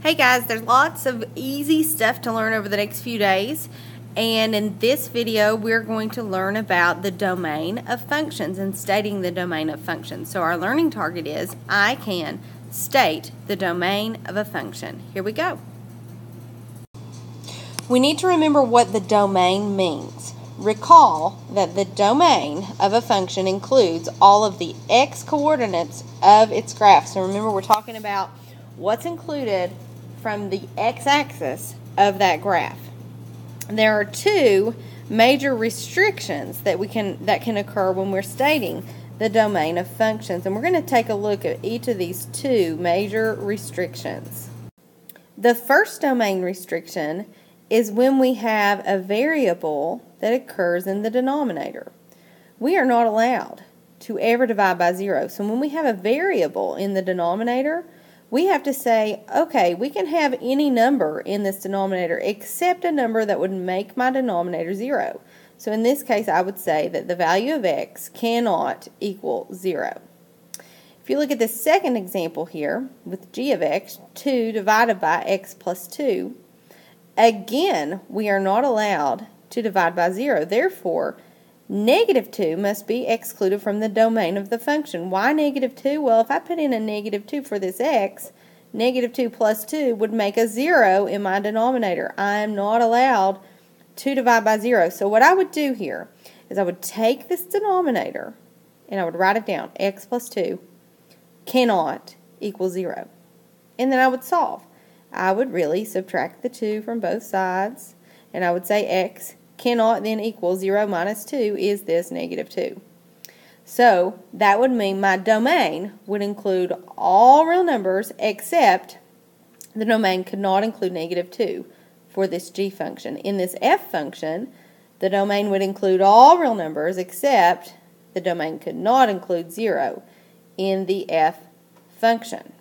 Hey guys, there's lots of easy stuff to learn over the next few days, and in this video we're going to learn about the domain of functions and stating the domain of functions. So our learning target is I can state the domain of a function. Here we go. We need to remember what the domain means. Recall that the domain of a function includes all of the x coordinates of its graph. So remember, we're talking about what's included from the x-axis of that graph. There are two major restrictions that can occur when we're stating the domain of functions, and we're going to take a look at each of these two major restrictions. The first domain restriction is when we have a variable that occurs in the denominator. We are not allowed to ever divide by 0. So when we have a variable in the denominator, we have to say, okay, we can have any number in this denominator except a number that would make my denominator 0. So in this case, I would say that the value of x cannot equal 0. If you look at the second example here with g of x, 2 divided by x plus 2, again, we are not allowed to divide by 0. Therefore, negative 2 must be excluded from the domain of the function. Why negative 2? Well, if I put in a negative 2 for this x, negative 2 plus 2 would make a 0 in my denominator. I am not allowed to divide by 0. So what I would do here is I would take this denominator and I would write it down. X plus 2 cannot equal 0. And then I would solve. I would really subtract the 2 from both sides, and I would say x cannot then equal 0 minus 2 is this negative 2. So that would mean my domain would include all real numbers except the domain could not include negative 2 for this g function. In this f function, the domain would include all real numbers except the domain could not include 0 in the f function.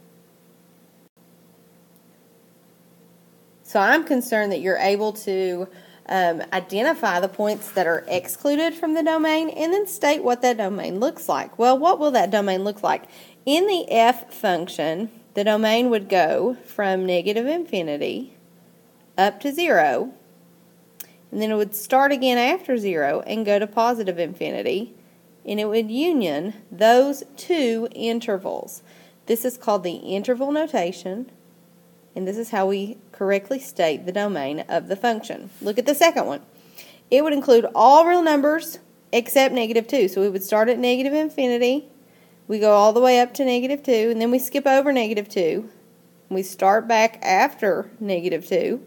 So I'm concerned that you're able to identify the points that are excluded from the domain and then state what that domain looks like. Well, what will that domain look like? In the f function, the domain would go from negative infinity up to 0, and then it would start again after 0 and go to positive infinity, and it would union those two intervals. This is called the interval notation, and this is how we correctly state the domain of the function. Look at the second one. It would include all real numbers except negative 2. So we would start at negative infinity, we go all the way up to negative 2, and then we skip over negative 2. We start back after negative 2,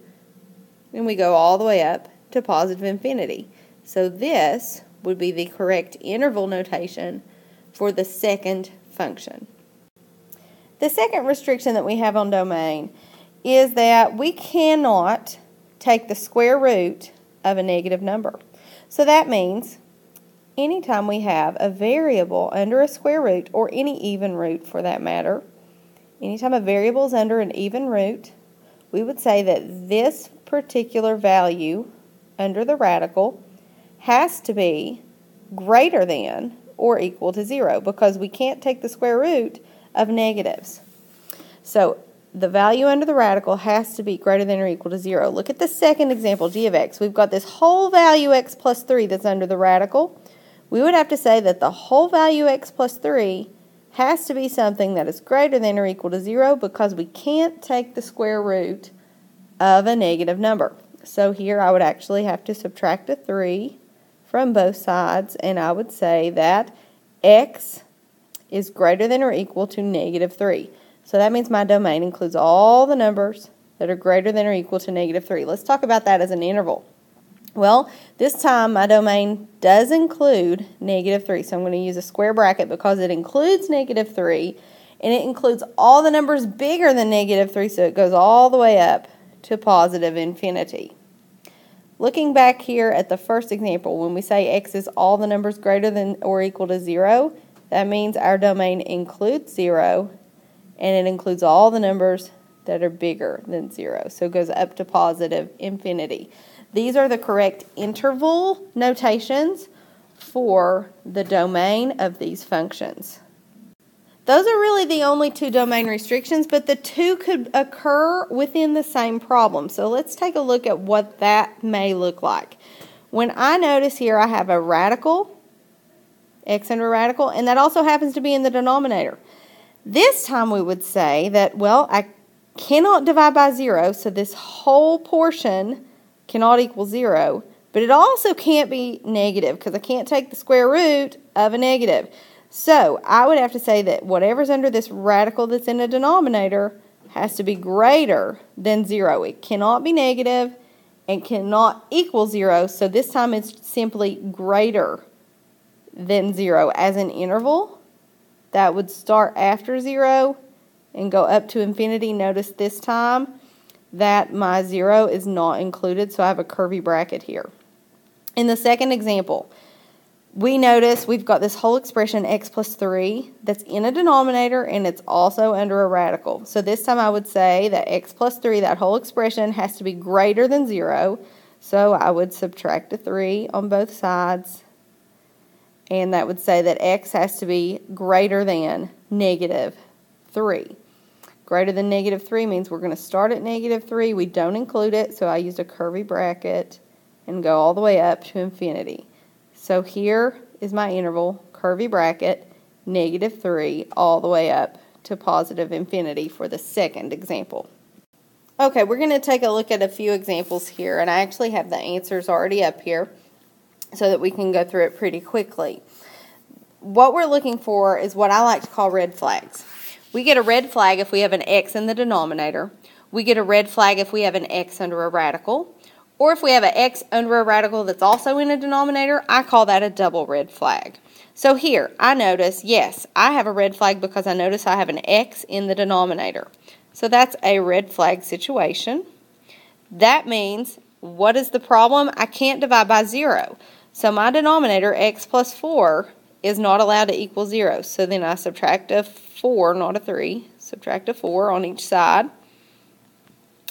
and we go all the way up to positive infinity. So this would be the correct interval notation for the second function. The second restriction that we have on domain is that we cannot take the square root of a negative number. So that means anytime we have a variable under a square root, or any even root for that matter, anytime a variable is under an even root, we would say that this particular value under the radical has to be greater than or equal to 0, because we can't take the square root of negatives. So the value under the radical has to be greater than or equal to 0. Look at the second example, g of x. We've got this whole value x plus 3 that's under the radical. We would have to say that the whole value x plus 3 has to be something that is greater than or equal to 0, because we can't take the square root of a negative number. So here I would actually have to subtract a 3 from both sides, and I would say that x is greater than or equal to negative 3. So that means my domain includes all the numbers that are greater than or equal to negative 3. Let's talk about that as an interval. Well, this time my domain does include negative 3. So I'm going to use a square bracket because it includes negative 3, and it includes all the numbers bigger than negative 3, so it goes all the way up to positive infinity. Looking back here at the first example, when we say x is all the numbers greater than or equal to 0, that means our domain includes 0, and it includes all the numbers that are bigger than 0. So it goes up to positive infinity. These are the correct interval notations for the domain of these functions. Those are really the only two domain restrictions, but the two could occur within the same problem. So let's take a look at what that may look like. When I notice here I have a radical, x under a radical, and that also happens to be in the denominator. This time we would say that, well, I cannot divide by 0, so this whole portion cannot equal 0, but it also can't be negative because I can't take the square root of a negative. So I would have to say that whatever's under this radical that's in the denominator has to be greater than 0. It cannot be negative and cannot equal 0, so this time it's simply greater than 0 as an interval. That would start after 0 and go up to infinity. Notice this time that my 0 is not included, so I have a curvy bracket here. In the second example, we notice we've got this whole expression x plus 3 that's in a denominator and it's also under a radical. So this time I would say that x plus 3, that whole expression, has to be greater than 0. So I would subtract a 3 on both sides. And that would say that x has to be greater than negative 3. Greater than negative 3 means we're going to start at negative 3. We don't include it, so I used a curvy bracket and go all the way up to infinity. So here is my interval, curvy bracket, negative 3, all the way up to positive infinity for the second example. Okay, we're going to take a look at a few examples here, and I actually have the answers already up here so that we can go through it pretty quickly. What we're looking for is what I like to call red flags. We get a red flag if we have an x in the denominator. We get a red flag if we have an x under a radical. Or if we have an x under a radical that's also in a denominator, I call that a double red flag. So here, I notice, yes, I have a red flag because I notice I have an x in the denominator. So that's a red flag situation. That means, what is the problem? I can't divide by 0. So my denominator, x plus 4, is not allowed to equal 0. So then I subtract a 4, not a 3. Subtract a 4 on each side.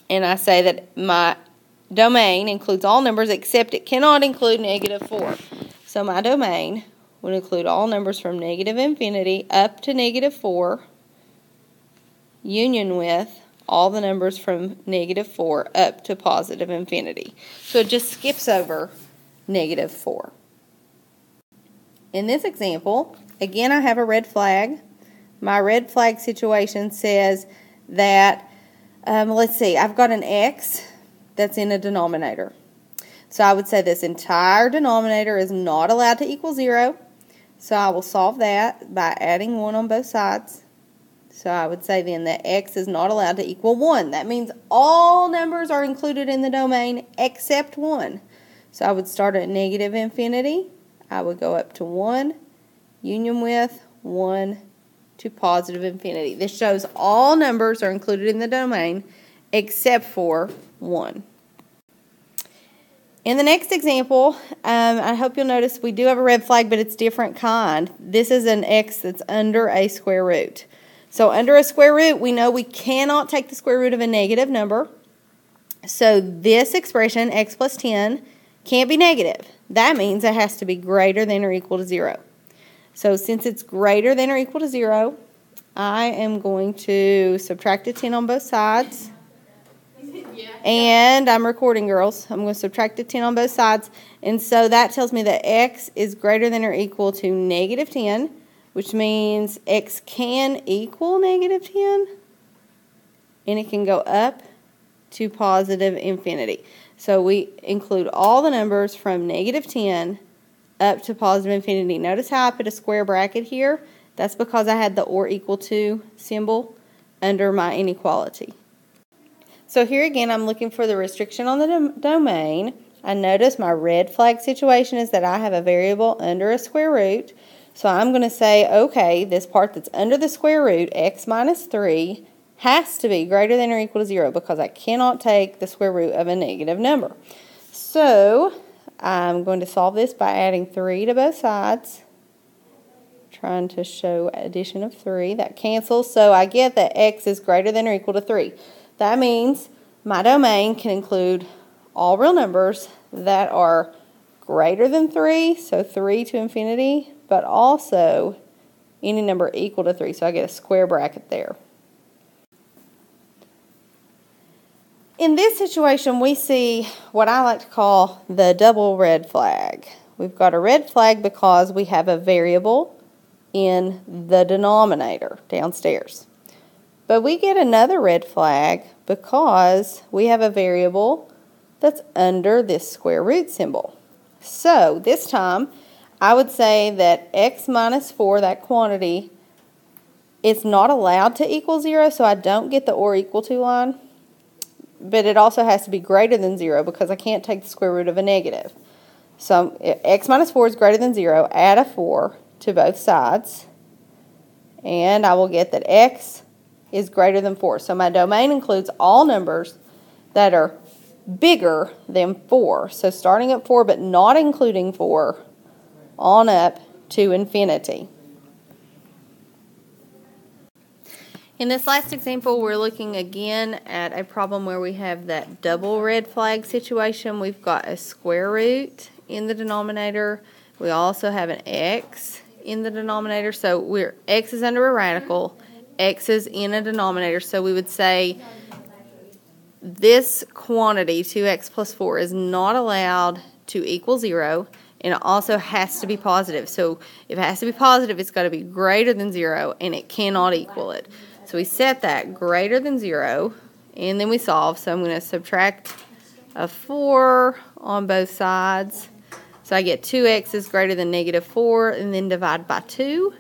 And I say that my domain includes all numbers except it cannot include negative 4. So my domain would include all numbers from negative infinity up to negative 4, union with all the numbers from negative 4 up to positive infinity. So it just skips over negative 4. In this example, again I have a red flag. My red flag situation says that, let's see, I've got an x that's in a denominator. So I would say this entire denominator is not allowed to equal 0. So I will solve that by adding 1 on both sides. So I would say then that x is not allowed to equal 1. That means all numbers are included in the domain except 1. So I would start at negative infinity. I would go up to 1, union with 1 to positive infinity. This shows all numbers are included in the domain except for 1. In the next example, I hope you'll notice we do have a red flag, but it's different kind. This is an x that's under a square root. So under a square root, we know we cannot take the square root of a negative number. So this expression, x plus 10, can't be negative. That means it has to be greater than or equal to 0. So since it's greater than or equal to 0, I am going to subtract a 10 on both sides. And I'm recording, girls. I'm going to subtract a 10 on both sides. And so that tells me that x is greater than or equal to negative 10, which means x can equal negative 10. And it can go up to positive infinity. So we include all the numbers from negative 10 up to positive infinity. Notice how I put a square bracket here? That's because I had the or equal to symbol under my inequality. So here again, I'm looking for the restriction on the domain. I notice my red flag situation is that I have a variable under a square root. So I'm going to say, okay, this part that's under the square root, x minus 3, has to be greater than or equal to 0 because I cannot take the square root of a negative number. So I'm going to solve this by adding 3 to both sides. Trying to show addition of 3. That cancels, so I get that x is greater than or equal to 3. That means my domain can include all real numbers that are greater than 3, so 3 to infinity, but also any number equal to 3. So I get a square bracket there. In this situation, we see what I like to call the double red flag. We've got a red flag because we have a variable in the denominator downstairs. But we get another red flag because we have a variable that's under this square root symbol. So this time, I would say that x minus 4, that quantity, is not allowed to equal 0, so I don't get the or equal to line. But it also has to be greater than 0 because I can't take the square root of a negative. So x minus 4 is greater than 0, add a 4 to both sides, and I will get that x is greater than 4. So my domain includes all numbers that are bigger than 4. So starting at 4 but not including 4 on up to infinity. In this last example, we're looking again at a problem where we have that double red flag situation. We've got a square root in the denominator. We also have an x in the denominator. So x is under a radical, x is in a denominator. So we would say this quantity, 2x plus 4, is not allowed to equal 0, and it also has to be positive. So if it has to be positive, it's got to be greater than 0, and it cannot equal it. So we set that greater than 0, and then we solve. So I'm going to subtract a 4 on both sides. So I get 2x is greater than negative 4, and then divide by 2.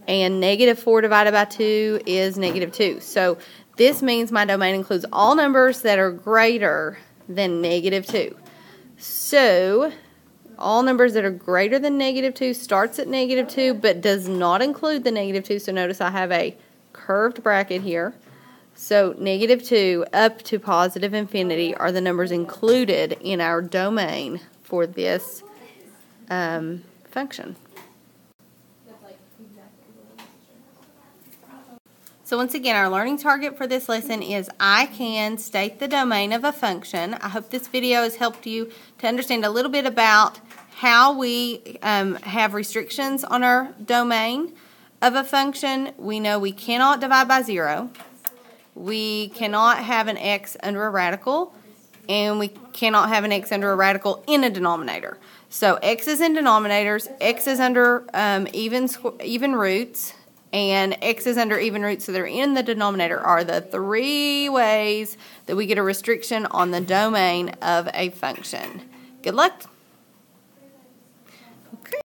And negative 4 divided by 2 is negative 2. So this means my domain includes all numbers that are greater than negative 2. So all numbers that are greater than negative 2 starts at negative 2 but does not include the negative 2. So notice I have a curved bracket here. So negative 2 up to positive infinity are the numbers included in our domain for this function. So once again, our learning target for this lesson is I can state the domain of a function. I hope this video has helped you to understand a little bit about how we have restrictions on our domain of a function. We know we cannot divide by 0. We cannot have an x under a radical, and we cannot have an x under a radical in a denominator. So x is in denominators, x is under even roots, and x is under even roots, so they're in the denominator, are the 3 ways that we get a restriction on the domain of a function. Good luck.